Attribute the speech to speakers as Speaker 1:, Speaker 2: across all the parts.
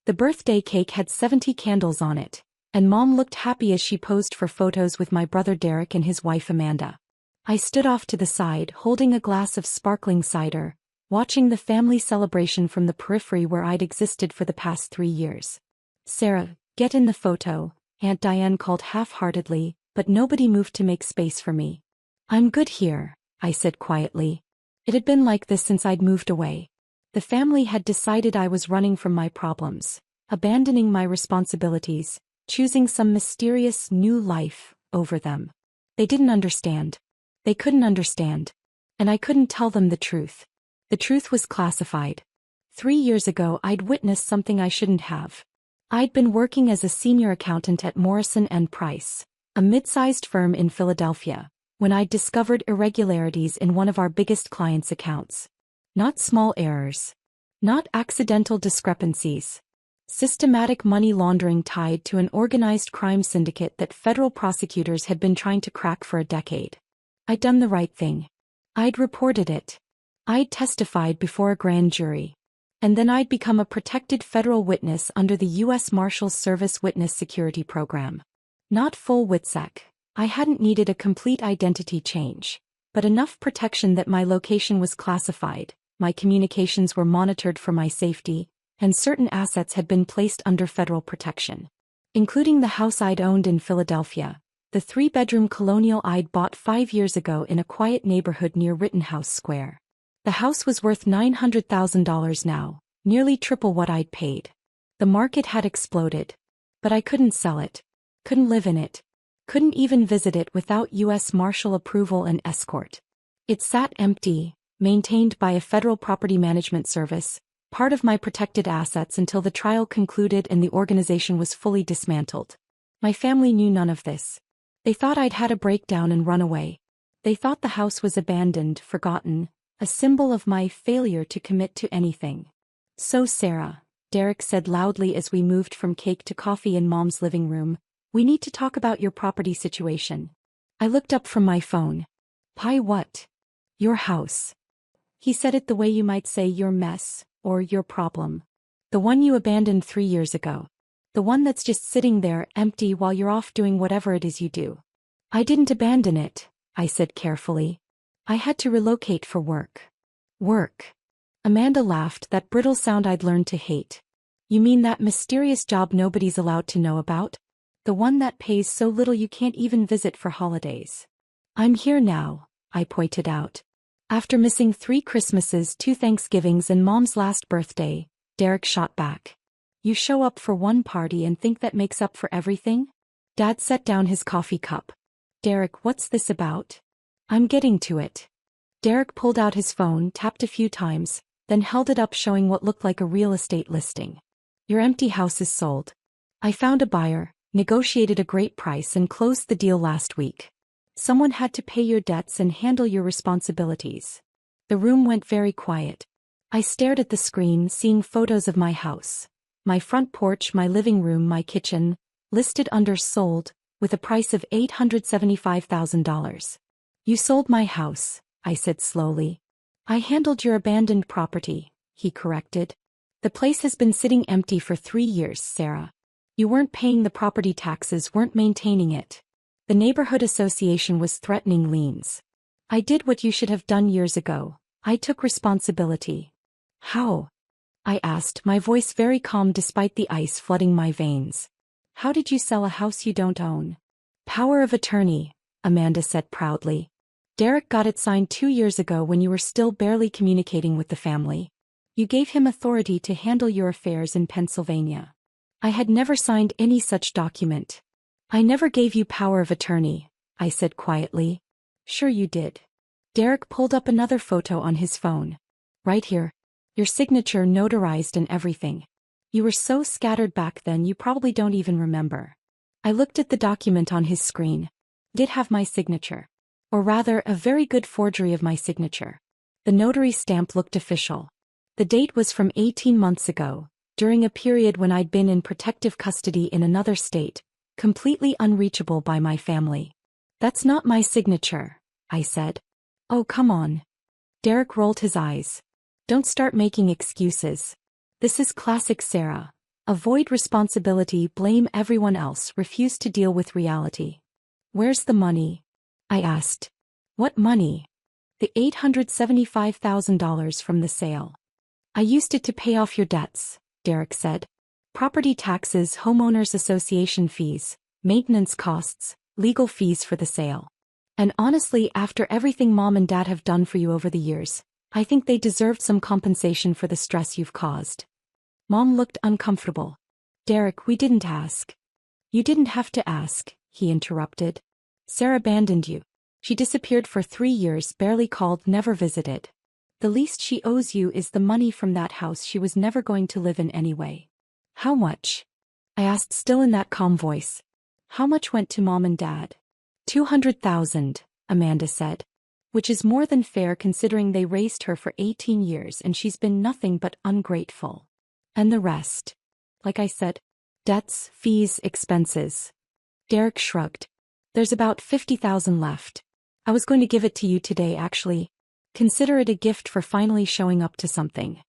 Speaker 1: The birthday cake had 70 candles on it, and Mom looked happy as she posed for photos with my brother Derek and his wife Amanda. I stood off to the side holding a glass of sparkling cider, watching the family celebration from the periphery where I'd existed for the past 3 years. "Sarah, get in the photo," Aunt Diane called half-heartedly, but nobody moved to make space for me. "I'm good here," I said quietly. It had been like this since I'd moved away. The family had decided I was running from my problems, abandoning my responsibilities, choosing some mysterious new life over them. They didn't understand. They couldn't understand. And I couldn't tell them the truth. The truth was classified. 3 years ago I'd witnessed something I shouldn't have. I'd been working as a senior accountant at Morrison & Price, a mid-sized firm in Philadelphia, when I'd discovered irregularities in one of our biggest clients' accounts. Not small errors. Not accidental discrepancies. Systematic money laundering tied to an organized crime syndicate that federal prosecutors had been trying to crack for a decade. I'd done the right thing. I'd reported it. I'd testified before a grand jury. And then I'd become a protected federal witness under the U.S. Marshals Service Witness Security Program. Not full WITSEC. I hadn't needed a complete identity change, but enough protection that my location was classified, my communications were monitored for my safety, and certain assets had been placed under federal protection. Including the house I'd owned in Philadelphia, the 3-bedroom colonial I'd bought 5 years ago in a quiet neighborhood near Rittenhouse Square. The house was worth $900,000 now, nearly triple what I'd paid. The market had exploded. But I couldn't sell it. Couldn't live in it. Couldn't even visit it without U.S. Marshal approval and escort. It sat empty, maintained by a federal property management service, part of my protected assets until the trial concluded and the organization was fully dismantled. My family knew none of this. They thought I'd had a breakdown and run away. They thought the house was abandoned, forgotten, a symbol of my failure to commit to anything. "So Sarah," Derek said loudly as we moved from cake to coffee in Mom's living room, "we need to talk about your property situation." I looked up from my phone. "Pie what?" "Your house." He said it the way you might say your mess, or your problem. "The one you abandoned 3 years ago. The one that's just sitting there empty while you're off doing whatever it is you do." "I didn't abandon it," I said carefully. "I had to relocate for work." "Work?" Amanda laughed, that brittle sound I'd learned to hate. "You mean that mysterious job nobody's allowed to know about? The one that pays so little you can't even visit for holidays?" "I'm here now," I pointed out. "After missing 3 Christmases, 2 Thanksgivings and Mom's last birthday," Derek shot back. "You show up for one party and think that makes up for everything?" Dad set down his coffee cup. "Derek, what's this about?" "I'm getting to it." Derek pulled out his phone, tapped a few times, then held it up showing what looked like a real estate listing. "Your empty house is sold. I found a buyer, negotiated a great price and closed the deal last week. Someone had to pay your debts and handle your responsibilities." The room went very quiet. I stared at the screen, seeing photos of my house. My front porch, my living room, my kitchen, listed under sold, with a price of $875,000. "You sold my house," I said slowly. "I handled your abandoned property," he corrected. "The place has been sitting empty for 3 years, Sarah. You weren't paying the property taxes, weren't maintaining it. The neighborhood association was threatening liens. I did what you should have done years ago. I took responsibility." "How?" I asked, my voice very calm despite the ice flooding my veins. "How did you sell a house you don't own?" "Power of attorney," Amanda said proudly. "Derek got it signed 2 years ago when you were still barely communicating with the family. You gave him authority to handle your affairs in Pennsylvania." I had never signed any such document. "I never gave you power of attorney," I said quietly. "Sure you did." Derek pulled up another photo on his phone. "Right here. Your signature notarized and everything. You were so scattered back then you probably don't even remember." I looked at the document on his screen. It did have my signature. Or rather, a very good forgery of my signature. The notary stamp looked official. The date was from 18 months ago, during a period when I'd been in protective custody in another state, completely unreachable by my family. "That's not my signature," I said. "Oh, come on." Derek rolled his eyes. "Don't start making excuses. This is classic Sarah. Avoid responsibility, blame everyone else, refuse to deal with reality. Where's the money? I asked. What money? The $875,000 from the sale. I used it to pay off your debts, Derek said. Property taxes, homeowners association fees, maintenance costs, legal fees for the sale. And honestly, after everything Mom and Dad have done for you over the years, I think they deserved some compensation for the stress you've caused. Mom looked uncomfortable. Derek, we didn't ask. You didn't have to ask, he interrupted. Sarah abandoned you. She disappeared for 3 years, barely called, never visited. The least she owes you is the money from that house she was never going to live in anyway. How much? I asked, still in that calm voice. How much went to Mom and Dad? $200,000, Amanda said. Which is more than fair considering they raised her for 18 years and she's been nothing but ungrateful. And the rest? Like I said, debts, fees, expenses. Derek shrugged. There's about $50,000 left. I was going to give it to you today actually. Consider it a gift for finally showing up to something.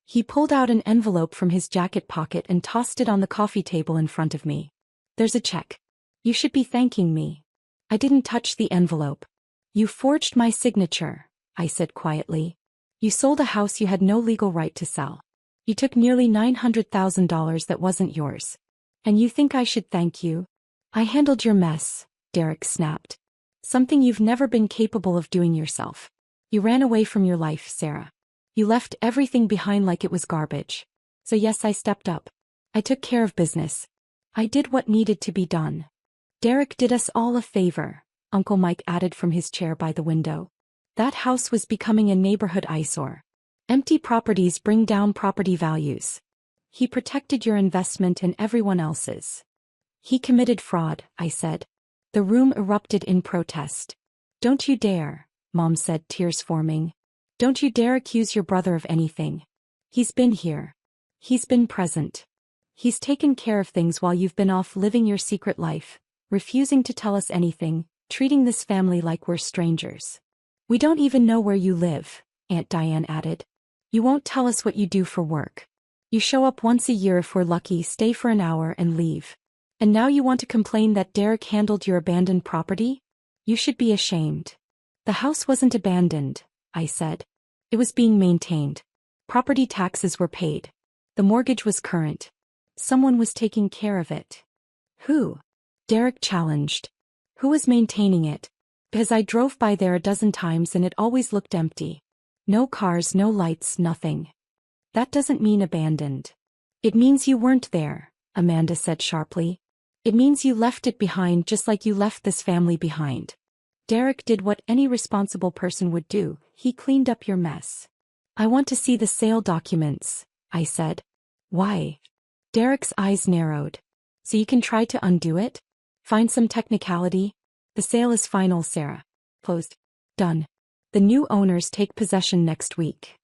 Speaker 1: He pulled out an envelope from his jacket pocket and tossed it on the coffee table in front of me. There's a check. You should be thanking me. I didn't touch the envelope. You forged my signature, I said quietly. You sold a house you had no legal right to sell. You took nearly $900,000 that wasn't yours. And you think I should thank you? I handled your mess, Derek snapped. Something you've never been capable of doing yourself. You ran away from your life, Sarah. You left everything behind like it was garbage. So yes, I stepped up. I took care of business. I did what needed to be done. Derek did us all a favor, Uncle Mike added from his chair by the window. That house was becoming a neighborhood eyesore. Empty properties bring down property values. He protected your investment and everyone else's. He committed fraud, I said. The room erupted in protest. Don't you dare, Mom said, tears forming. Don't you dare accuse your brother of anything. He's been here. He's been present. He's taken care of things while you've been off living your secret life, refusing to tell us anything, treating this family like we're strangers. We don't even know where you live, Aunt Diane added. You won't tell us what you do for work. You show up once a year if we're lucky, stay for an hour and leave. And now you want to complain that Derek handled your abandoned property? You should be ashamed. The house wasn't abandoned, I said. It was being maintained. Property taxes were paid. The mortgage was current. Someone was taking care of it. Who? Derek challenged. Who was maintaining it? Because I drove by there a dozen times and it always looked empty. No cars, no lights, nothing. That doesn't mean abandoned. It means you weren't there, Amanda said sharply. It means you left it behind just like you left this family behind. Derek did what any responsible person would do, he cleaned up your mess. I want to see the sale documents, I said. Why? Derek's eyes narrowed. So you can try to undo it? Find some technicality? The sale is final, Sarah. Closed. Done. The new owners take possession next week.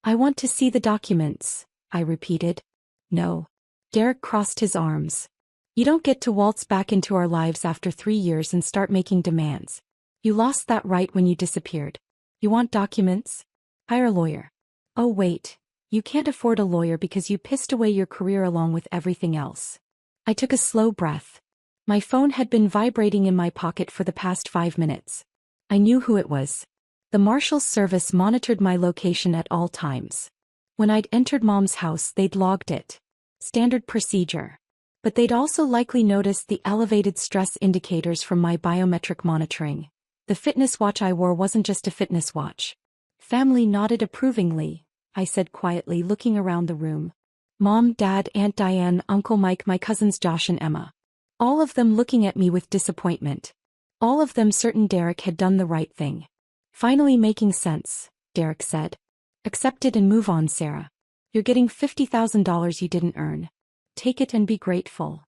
Speaker 1: I want to see the documents, I repeated. No. Derek crossed his arms. You don't get to waltz back into our lives after 3 years and start making demands. You lost that right when you disappeared. You want documents? Hire a lawyer. Oh wait, you can't afford a lawyer because you pissed away your career along with everything else. I took a slow breath. My phone had been vibrating in my pocket for the past 5 minutes. I knew who it was. The Marshal's service monitored my location at all times. When I'd entered Mom's house, they'd logged it. Standard procedure. But they'd also likely noticed the elevated stress indicators from my biometric monitoring. The fitness watch I wore wasn't just a fitness watch. Family nodded approvingly, I said quietly, looking around the room. Mom, Dad, Aunt Diane, Uncle Mike, my cousins Josh and Emma. All of them looking at me with disappointment. All of them certain Derek had done the right thing. Finally making sense, Derek said. Accept it and move on, Sarah. You're getting $50,000 you didn't earn. Take it and be grateful.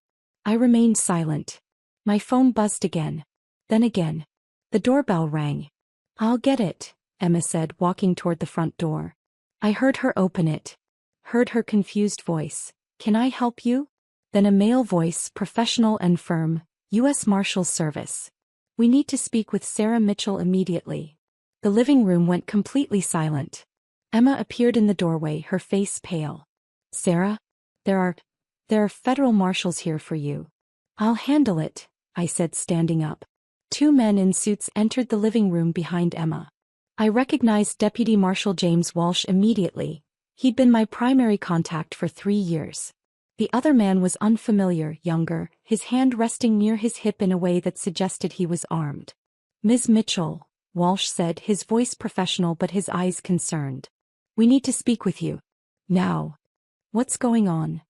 Speaker 1: I remained silent. My phone buzzed again. Then again. The doorbell rang. I'll get it, Emma said, walking toward the front door. I heard her open it. Heard her confused voice. Can I help you? Then a male voice, professional and firm. U.S. Marshals Service. We need to speak with Sarah Mitchell immediately. The living room went completely silent. Emma appeared in the doorway, her face pale. Sarah? There are There are federal marshals here for you. I'll handle it, I said, standing up. Two men in suits entered the living room behind Emma. I recognized Deputy Marshal James Walsh immediately. He'd been my primary contact for 3 years. The other man was unfamiliar, younger, his hand resting near his hip in a way that suggested he was armed. Ms. Mitchell, Walsh said, his voice professional but his eyes concerned. We need to speak with you. Now. What's going on?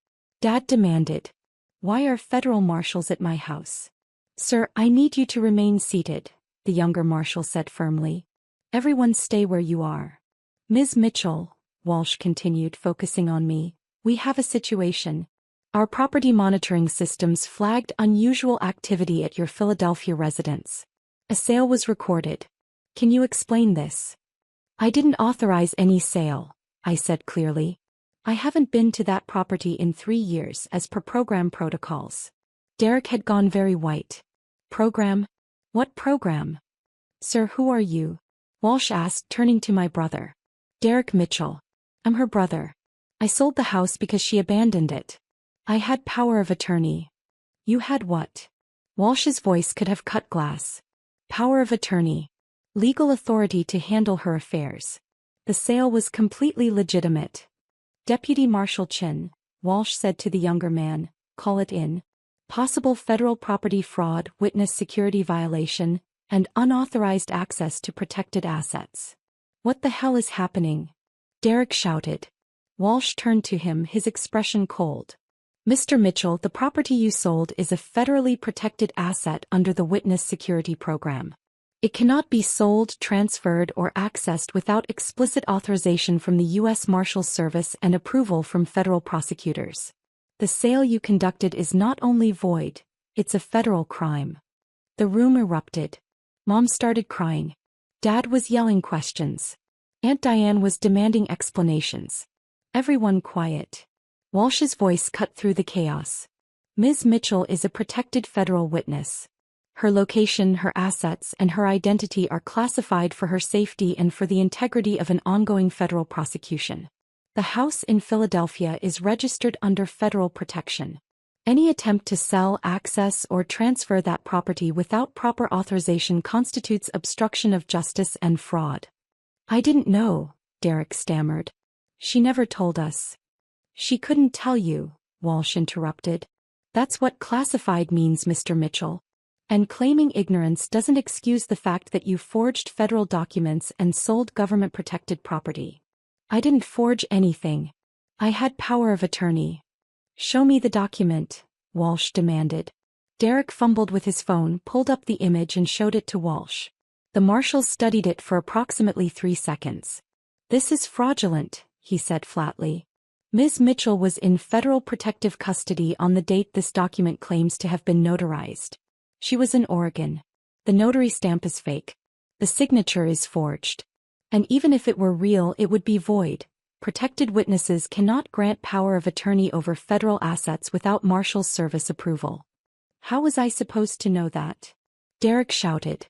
Speaker 1: Dad demanded. Why are federal marshals at my house? Sir, I need you to remain seated, the younger marshal said firmly. Everyone stay where you are. Ms. Mitchell, Walsh continued, focusing on me, we have a situation. Our property monitoring systems flagged unusual activity at your Philadelphia residence. A sale was recorded. Can you explain this? I didn't authorize any sale, I said clearly. I haven't been to that property in 3 years as per program protocols. Derek had gone very white. Program? What program? Sir, who are you? Walsh asked, turning to my brother. Derek Mitchell. I'm her brother. I sold the house because she abandoned it. I had power of attorney. You had what? Walsh's voice could have cut glass. Power of attorney. Legal authority to handle her affairs. The sale was completely legitimate. Deputy Marshal Chin, Walsh said to the younger man, call it in. Possible federal property fraud, witness security violation, and unauthorized access to protected assets. What the hell is happening? Derek shouted. Walsh turned to him, his expression cold. Mr. Mitchell, the property you sold is a federally protected asset under the Witness Security Program. It cannot be sold, transferred, or accessed without explicit authorization from the U.S. Marshals Service and approval from federal prosecutors. The sale you conducted is not only void, it's a federal crime. The room erupted. Mom started crying. Dad was yelling questions. Aunt Diane was demanding explanations. Everyone quiet. Walsh's voice cut through the chaos. Ms. Mitchell is a protected federal witness. Her location, her assets, and her identity are classified for her safety and for the integrity of an ongoing federal prosecution. The house in Philadelphia is registered under federal protection. Any attempt to sell, access, or transfer that property without proper authorization constitutes obstruction of justice and fraud. I didn't know, Derek stammered. She never told us. She couldn't tell you, Walsh interrupted. That's what classified means, Mr. Mitchell. And claiming ignorance doesn't excuse the fact that you forged federal documents and sold government-protected property. I didn't forge anything. I had power of attorney. Show me the document, Walsh demanded. Derek fumbled with his phone, pulled up the image and showed it to Walsh. The marshals studied it for approximately 3 seconds. This is fraudulent, he said flatly. Ms. Mitchell was in federal protective custody on the date this document claims to have been notarized. She was in Oregon. The notary stamp is fake. The signature is forged. And even if it were real, it would be void. Protected witnesses cannot grant power of attorney over federal assets without Marshals Service approval. How was I supposed to know that? Derek shouted.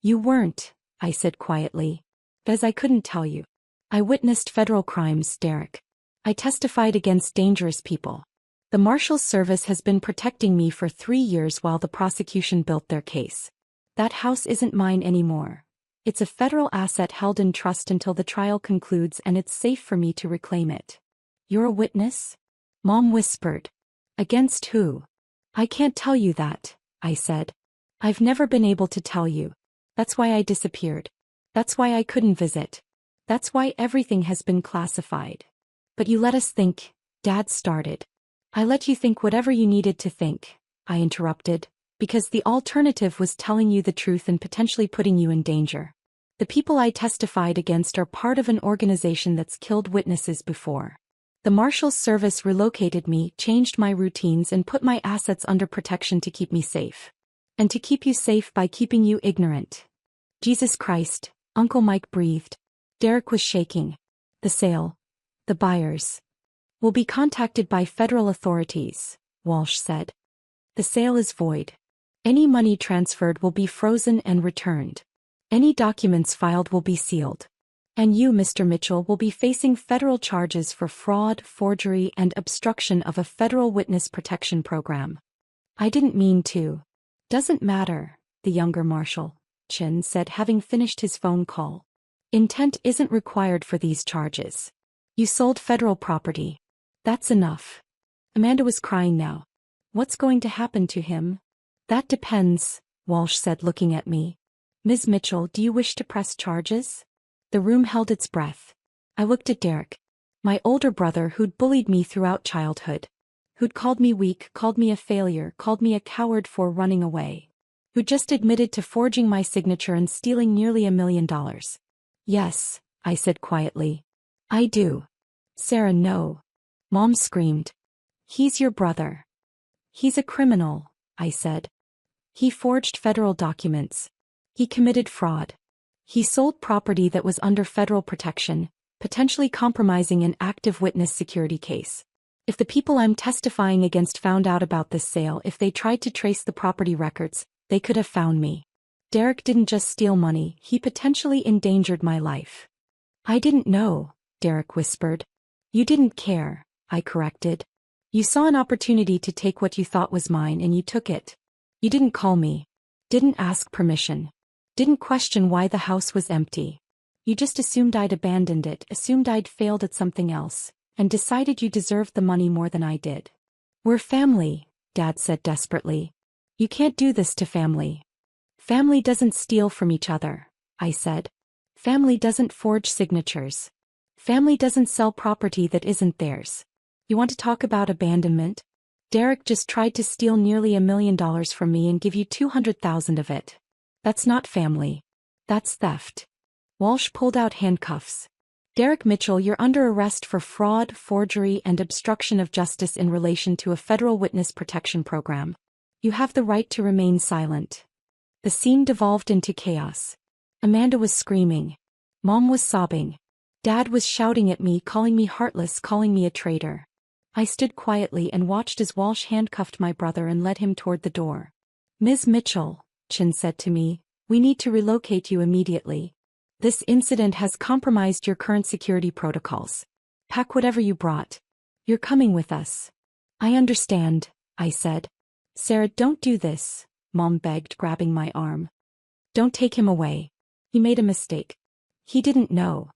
Speaker 1: You weren't, I said quietly. Because I couldn't tell you. I witnessed federal crimes, Derek. I testified against dangerous people. The Marshals Service has been protecting me for 3 years while the prosecution built their case. That house isn't mine anymore. It's a federal asset held in trust until the trial concludes, and it's safe for me to reclaim it. You're a witness? Mom whispered. Against who? I can't tell you that, I said. I've never been able to tell you. That's why I disappeared. That's why I couldn't visit. That's why everything has been classified. But you let us think, Dad started. I let you think whatever you needed to think, I interrupted, because the alternative was telling you the truth and potentially putting you in danger. The people I testified against are part of an organization that's killed witnesses before. The Marshals Service relocated me, changed my routines, and put my assets under protection to keep me safe. And to keep you safe by keeping you ignorant. Jesus Christ, Uncle Mike breathed. Derek was shaking. The sale. The buyers will be contacted by federal authorities, Walsh said. The sale is void. Any money transferred will be frozen and returned. Any documents filed will be sealed. And you, Mr. Mitchell, will be facing federal charges for fraud, forgery, and obstruction of a federal witness protection program. I didn't mean to. Doesn't matter, the younger Marshal, Chin said, having finished his phone call. Intent isn't required for these charges. You sold federal property. That's enough. Amanda was crying now. What's going to happen to him? That depends, Walsh said, looking at me. Ms. Mitchell, do you wish to press charges? The room held its breath. I looked at Derek. My older brother who'd bullied me throughout childhood. Who'd called me weak, called me a failure, called me a coward for running away. Who just admitted to forging my signature and stealing nearly $1 million. Yes, I said quietly. I do. Sarah, no. Mom screamed. He's your brother. He's a criminal, I said. He forged federal documents. He committed fraud. He sold property that was under federal protection, potentially compromising an active witness security case. If the people I'm testifying against found out about this sale, if they tried to trace the property records, they could have found me. Derek didn't just steal money, he potentially endangered my life. I didn't know, Derek whispered. You didn't care, I corrected. You saw an opportunity to take what you thought was mine and you took it. You didn't call me. Didn't ask permission. Didn't question why the house was empty. You just assumed I'd abandoned it, assumed I'd failed at something else, and decided you deserved the money more than I did. We're family, Dad said desperately. You can't do this to family. Family doesn't steal from each other, I said. Family doesn't forge signatures. Family doesn't sell property that isn't theirs. You want to talk about abandonment? Derek just tried to steal nearly $1 million from me and give you $200,000 of it. That's not family. That's theft. Walsh pulled out handcuffs. Derek Mitchell, you're under arrest for fraud, forgery, and obstruction of justice in relation to a federal witness protection program. You have the right to remain silent. The scene devolved into chaos. Amanda was screaming. Mom was sobbing. Dad was shouting at me, calling me heartless, calling me a traitor. I stood quietly and watched as Walsh handcuffed my brother and led him toward the door. Ms. Mitchell, Chin said to me, we need to relocate you immediately. This incident has compromised your current security protocols. Pack whatever you brought. You're coming with us. I understand, I said. Sarah, don't do this, Mom begged, grabbing my arm. Don't take him away. He made a mistake. He didn't know.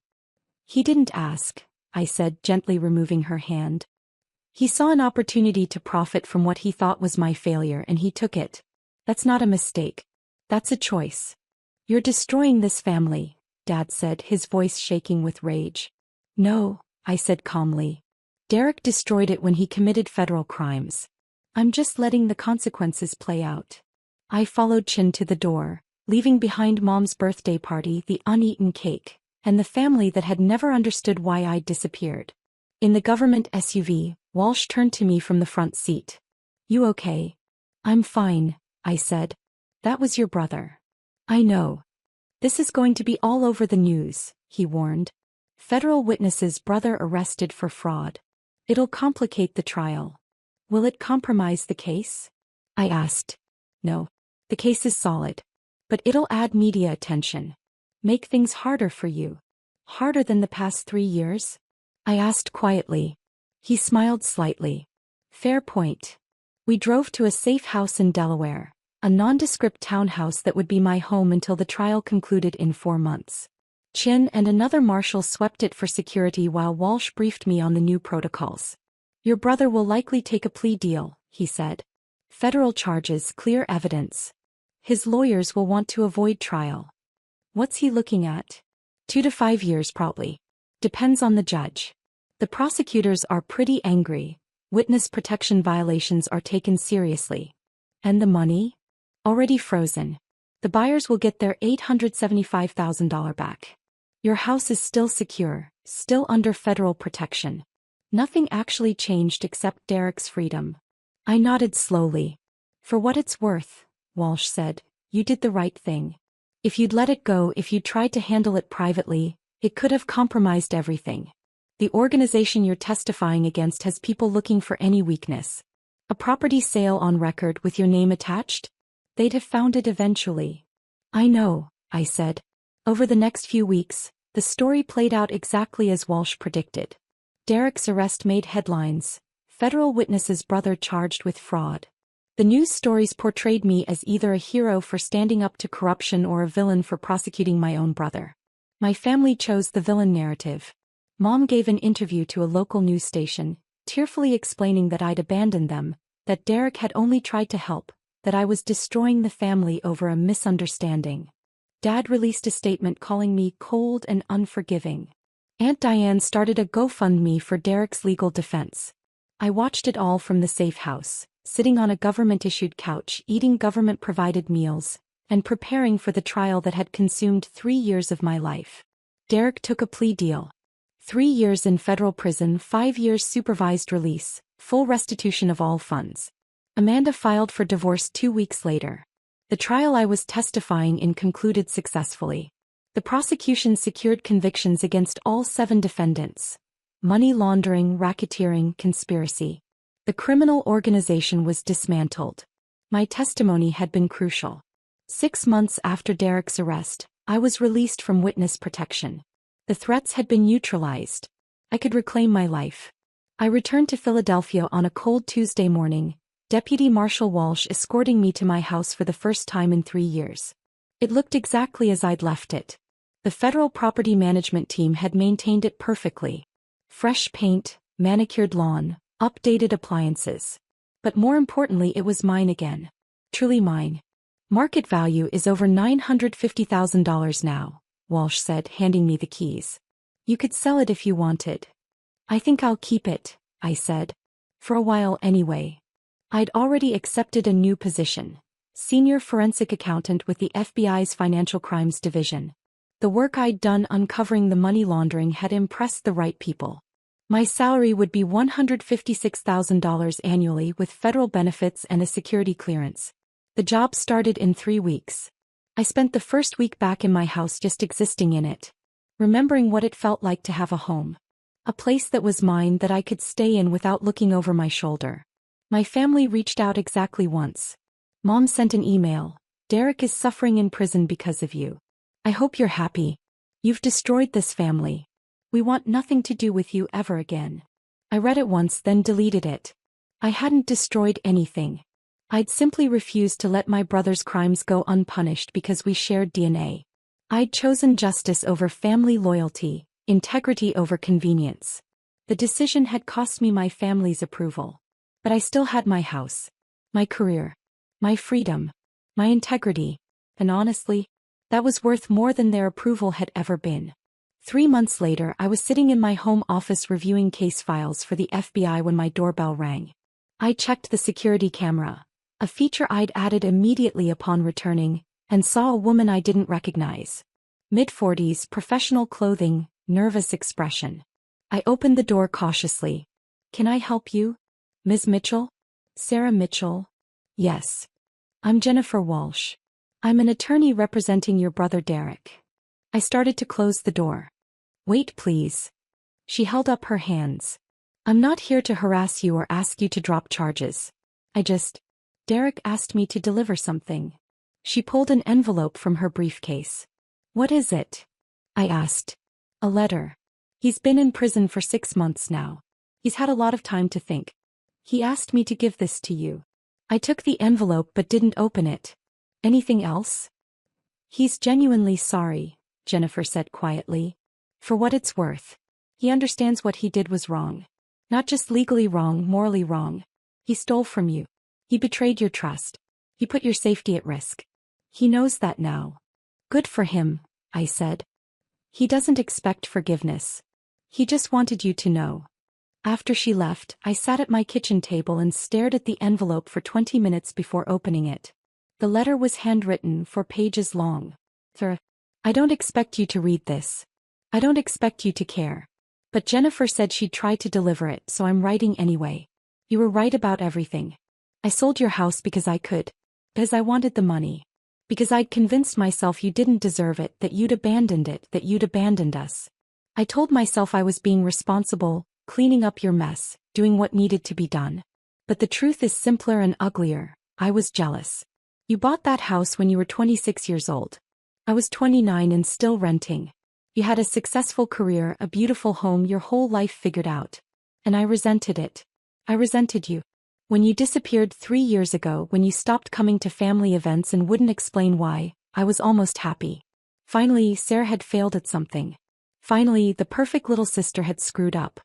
Speaker 1: He didn't ask, I said, gently removing her hand. He saw an opportunity to profit from what he thought was my failure and he took it. That's not a mistake. That's a choice. You're destroying this family, Dad said, his voice shaking with rage. No, I said calmly. Derek destroyed it when he committed federal crimes. I'm just letting the consequences play out. I followed Chin to the door, leaving behind Mom's birthday party, the uneaten cake, and the family that had never understood why I'd disappeared. In the government SUV, Walsh turned to me from the front seat. You okay? I'm fine, I said. That was your brother. I know. This is going to be all over the news, he warned. Federal witnesses' brother arrested for fraud. It'll complicate the trial. Will it compromise the case? I asked. No. The case is solid. But it'll add media attention. Make things harder for you. Harder than the past 3 years? I asked quietly. He smiled slightly. Fair point. We drove to a safe house in Delaware, a nondescript townhouse that would be my home until the trial concluded in 4 months. Chin and another marshal swept it for security while Walsh briefed me on the new protocols. Your brother will likely take a plea deal, he said. Federal charges, clear evidence. His lawyers will want to avoid trial. What's he looking at? 2 to 5 years probably. Depends on the judge. The prosecutors are pretty angry. Witness protection violations are taken seriously. And the money? Already frozen. The buyers will get their $875,000 back. Your house is still secure, still under federal protection. Nothing actually changed except Derek's freedom. I nodded slowly. For what it's worth, Walsh said, you did the right thing. If you'd let it go, if you'd tried to handle it privately, it could have compromised everything. The organization you're testifying against has people looking for any weakness. A property sale on record with your name attached? They'd have found it eventually. I know, I said. Over the next few weeks, The story played out exactly as Walsh predicted. Derek's arrest made headlines. Federal witness's brother charged with fraud. The news stories portrayed me as either a hero for standing up to corruption or a villain for prosecuting my own brother. My family chose the villain narrative. Mom gave an interview to a local news station, tearfully explaining that I'd abandoned them, that Derek had only tried to help, that I was destroying the family over a misunderstanding. Dad released a statement calling me cold and unforgiving. Aunt Diane started a GoFundMe for Derek's legal defense. I watched it all from the safe house, sitting on a government-issued couch, eating government-provided meals, and preparing for the trial that had consumed 3 years of my life. Derek took a plea deal. 3 years in federal prison, 5 years supervised release, full restitution of all funds. Amanda filed for divorce 2 weeks later. The trial I was testifying in concluded successfully. The prosecution secured convictions against all 7 defendants. Money laundering, racketeering, conspiracy. The criminal organization was dismantled. My testimony had been crucial. 6 months after Derek's arrest, I was released from witness protection. The threats had been neutralized. I could reclaim my life. I returned to Philadelphia on a cold Tuesday morning, Deputy Marshal Walsh escorting me to my house for the first time in 3 years. It looked exactly as I'd left it. The federal property management team had maintained it perfectly. Fresh paint, manicured lawn, updated appliances. But more importantly, it was mine again. Truly mine. Market value is over $950,000 now, Walsh said, handing me the keys. You could sell it if you wanted. I think I'll keep it, I said. For a while anyway. I'd already accepted a new position. Senior forensic accountant with the FBI's Financial Crimes Division. The work I'd done uncovering the money laundering had impressed the right people. My salary would be $156,000 annually with federal benefits and a security clearance. The job started in 3 weeks. I spent the first week back in my house just existing in it. Remembering what it felt like to have a home. A place that was mine that I could stay in without looking over my shoulder. My family reached out exactly once. Mom sent an email. Derek is suffering in prison because of you. I hope you're happy. You've destroyed this family. We want nothing to do with you ever again. I read it once, then deleted it. I hadn't destroyed anything. I'd simply refused to let my brother's crimes go unpunished because we shared DNA. I'd chosen justice over family loyalty, integrity over convenience. The decision had cost me my family's approval. But I still had my house, my career, my freedom, my integrity, and honestly, that was worth more than their approval had ever been. 3 months later, I was sitting in my home office reviewing case files for the FBI when my doorbell rang. I checked the security camera, a feature I'd added immediately upon returning, and saw a woman I didn't recognize. Mid-40s, professional clothing, nervous expression. I opened the door cautiously. Can I help you? Ms. Mitchell? Sarah Mitchell? Yes. I'm Jennifer Walsh. I'm an attorney representing your brother Derek. I started to close the door. Wait, please. She held up her hands. I'm not here to harass you or ask you to drop charges. Derek asked me to deliver something. She pulled an envelope from her briefcase. What is it? I asked. A letter. He's been in prison for 6 months now. He's had a lot of time to think. He asked me to give this to you. I took the envelope but didn't open it. Anything else? He's genuinely sorry, Jennifer said quietly. For what it's worth. He understands what he did was wrong. Not just legally wrong, morally wrong. He stole from you. He betrayed your trust. He put your safety at risk. He knows that now. Good for him, I said. He doesn't expect forgiveness. He just wanted you to know. After she left, I sat at my kitchen table and stared at the envelope for 20 minutes before opening it. The letter was handwritten, 4 pages long. Sir, I don't expect you to read this. I don't expect you to care. But Jennifer said she'd try to deliver it, so I'm writing anyway. You were right about everything. I sold your house because I could. Because I wanted the money. Because I'd convinced myself you didn't deserve it, that you'd abandoned it, that you'd abandoned us. I told myself I was being responsible, cleaning up your mess, doing what needed to be done. But the truth is simpler and uglier. I was jealous. You bought that house when you were 26 years old. I was 29 and still renting. You had a successful career, a beautiful home, your whole life figured out. And I resented it. I resented you. When you disappeared 3 years ago, when you stopped coming to family events and wouldn't explain why, I was almost happy. Finally, Sarah had failed at something. Finally, the perfect little sister had screwed up.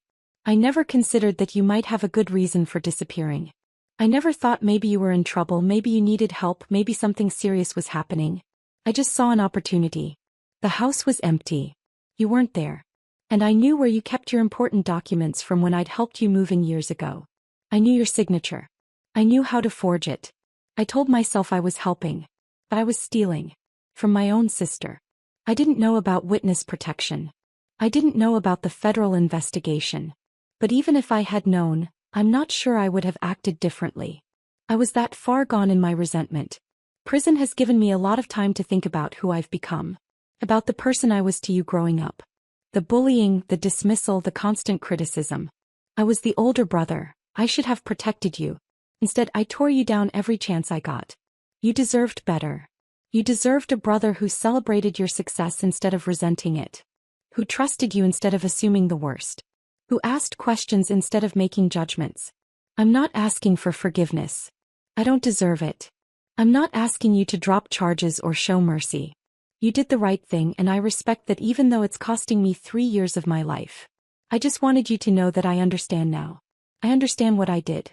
Speaker 1: I never considered that you might have a good reason for disappearing. I never thought maybe you were in trouble, maybe you needed help, maybe something serious was happening. I just saw an opportunity. The house was empty. You weren't there. And I knew where you kept your important documents from when I'd helped you move in years ago. I knew your signature. I knew how to forge it. I told myself I was helping. But I was stealing. From my own sister. I didn't know about witness protection. I didn't know about the federal investigation. But even if I had known, I'm not sure I would have acted differently. I was that far gone in my resentment. Prison has given me a lot of time to think about who I've become. About the person I was to you growing up. The bullying, the dismissal, the constant criticism. I was the older brother. I should have protected you. Instead, I tore you down every chance I got. You deserved better. You deserved a brother who celebrated your success instead of resenting it. Who trusted you instead of assuming the worst. Who asked questions instead of making judgments. I'm not asking for forgiveness. I don't deserve it. I'm not asking you to drop charges or show mercy. You did the right thing, and I respect that, even though it's costing me 3 years of my life. I just wanted you to know that I understand now. I understand what I did.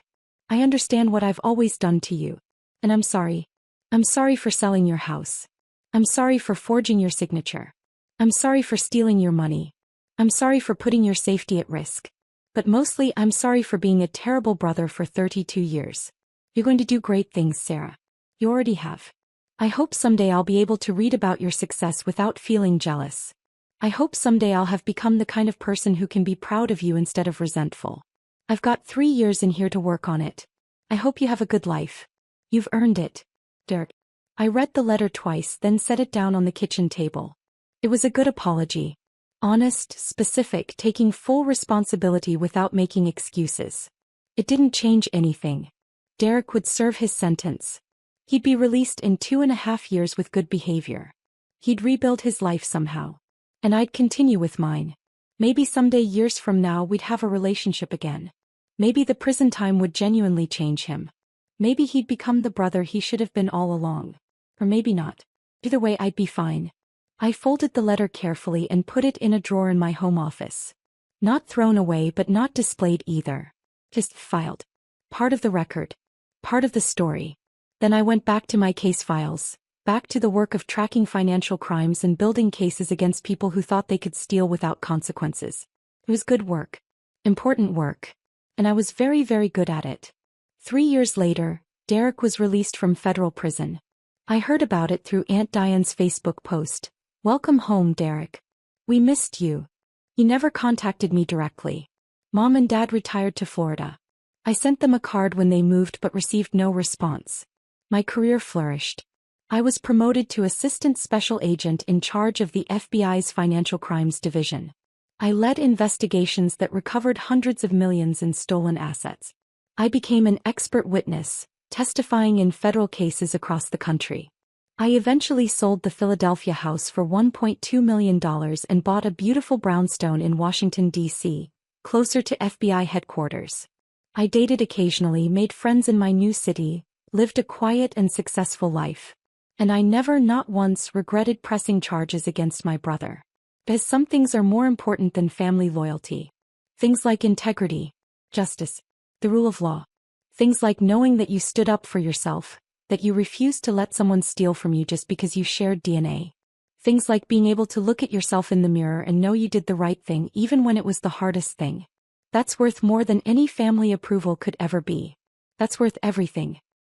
Speaker 1: I understand what I've always done to you. And I'm sorry. I'm sorry for selling your house. I'm sorry for forging your signature. I'm sorry for stealing your money. I'm sorry for putting your safety at risk. But mostly, I'm sorry for being a terrible brother for 32 years. You're going to do great things, Sarah. You already have. I hope someday I'll be able to read about your success without feeling jealous. I hope someday I'll have become the kind of person who can be proud of you instead of resentful. I've got 3 years in here to work on it. I hope you have a good life. You've earned it. Derek. I read the letter twice, then set it down on the kitchen table. It was a good apology. Honest, specific, taking full responsibility without making excuses. It didn't change anything. Derek would serve his sentence. He'd be released in 2.5 years with good behavior. He'd rebuild his life somehow. And I'd continue with mine. Maybe someday, years from now, we'd have a relationship again. Maybe the prison time would genuinely change him. Maybe he'd become the brother he should have been all along. Or maybe not. Either way, I'd be fine. I folded the letter carefully and put it in a drawer in my home office. Not thrown away, but not displayed either. Just filed. Part of the record. Part of the story. Then I went back to my case files, back to the work of tracking financial crimes and building cases against people who thought they could steal without consequences. It was good work. Important work. And I was very, very good at it. 3 years later, Derek was released from federal prison. I heard about it through Aunt Diane's Facebook post. Welcome home, Derek. We missed you. You never contacted me directly. Mom and Dad retired to Florida. I sent them a card when they moved but received no response. My career flourished. I was promoted to Assistant Special Agent in charge of the FBI's Financial Crimes Division. I led investigations that recovered hundreds of millions in stolen assets. I became an expert witness, testifying in federal cases across the country. I eventually sold the Philadelphia house for $1.2 million and bought a beautiful brownstone in Washington, D.C., closer to FBI headquarters. I dated occasionally, made friends in my new city, lived a quiet and successful life. And I never, not once, regretted pressing charges against my brother. Because some things are more important than family loyalty. Things like integrity, justice, the rule of law. Things like knowing that you stood up for yourself, that you refused to let someone steal from you just because you shared DNA. Things like being able to look at yourself in the mirror and know you did the right thing even when it was the hardest thing. That's worth more than any family approval could ever be. That's worth everything.